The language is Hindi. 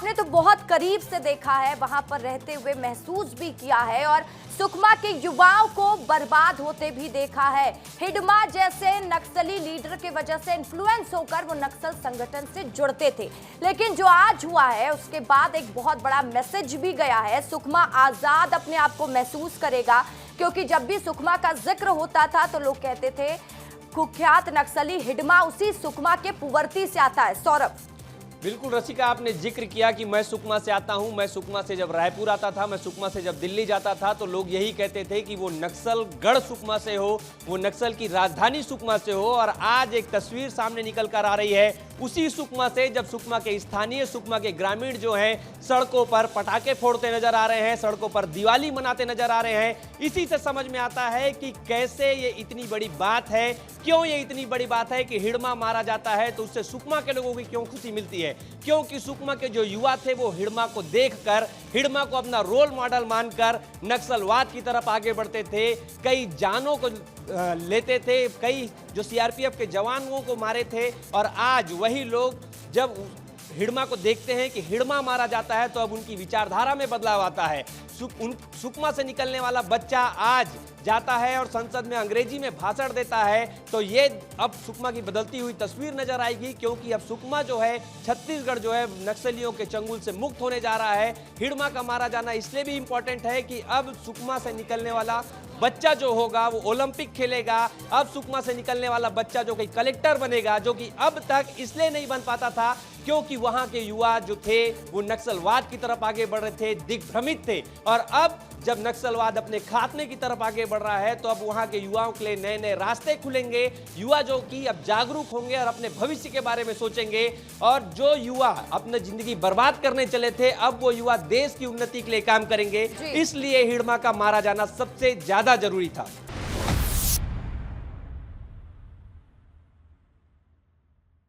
आपने तो बहुत करीब से देखा है, वहां पर रहते हुए महसूस भी किया है और सुकमा के युवाओं को बर्बाद होते भी देखा है। हिडमा जैसे नक्सली लीडर की वजह से इन्फ्लुएंस होकर वो नक्सल संगठन से जुड़ते थे, लेकिन जो आज हुआ है उसके बाद एक बहुत बड़ा मैसेज भी गया है। सुकमा आजाद अपने आप को महसूस करेगा, क्योंकि जब भी सुकमा का जिक्र होता था तो लोग कहते थे कुख्यात नक्सली हिडमा उसी सुकमा के पुवर्ती से आता है। सौरभ। बिल्कुल रसिका, आपने जिक्र किया कि मैं सुकमा से आता हूं। मैं सुकमा से जब रायपुर आता था, मैं सुकमा से जब दिल्ली जाता था, तो लोग यही कहते थे कि वो नक्सल गढ़ सुकमा से हो, वो नक्सल की राजधानी सुकमा से हो। और आज एक तस्वीर सामने निकल कर आ रही है उसी सुकमा से, जब सुकमा के स्थानीय, सुकमा के ग्रामीण जो हैं सड़कों पर पटाखे फोड़ते नजर आ रहे हैं, सड़कों पर दिवाली मनाते नजर आ रहे हैं। इसी से समझ में आता है कि कैसे ये इतनी बड़ी बात है, क्यों ये इतनी बड़ी बात है कि हिडमा मारा जाता है तो उससे सुकमा के लोगों की क्यों खुशी मिलती है। क्योंकि सुकमा के जो युवा थे वो हिडमा को देखकर, हिडमा को अपना रोल मॉडल मानकर नक्सलवाद की तरफ आगे बढ़ते थे, कई जानों को लेते थे, कई जो सीआरपीएफ के जवानों को मारे थे। और आज वही लोग जब हिडमा को देखते हैं कि हिडमा मारा जाता है तो अब उनकी विचारधारा में बदलाव आता है। सुकमा से निकलने वाला बच्चा आज जाता है और संसद में अंग्रेजी में भाषण देता है, तो ये अब सुकमा की बदलती हुई तस्वीर नजर आएगी। क्योंकि अब सुकमा जो है, छत्तीसगढ़ जो है नक्सलियों के चंगुल से मुक्त होने जा रहा है। हिडमा का मारा जाना इसलिए भी इंपॉर्टेंट है कि अब सुकमा से निकलने वाला बच्चा जो होगा वो ओलंपिक खेलेगा। अब सुकमा से निकलने वाला बच्चा जो कि कलेक्टर बनेगा, जो कि अब तक इसलिए नहीं बन पाता था क्योंकि वहां के युवा जो थे वो नक्सलवाद की तरफ आगे बढ़ रहे थे, दिग्भ्रमित थे। और अब जब नक्सलवाद अपने खात्मे की तरफ आगे बढ़ रहा है तो अब वहां के युवाओं के लिए नए नए रास्ते खुलेंगे। युवा जो कि अब जागरूक होंगे और अपने भविष्य के बारे में सोचेंगे। और जो युवा अपनी जिंदगी बर्बाद करने चले थे, अब वो युवा देश की उन्नति के लिए काम करेंगे। इसलिए हिडमा का मारा जाना सबसे ज्यादा जरूरी था।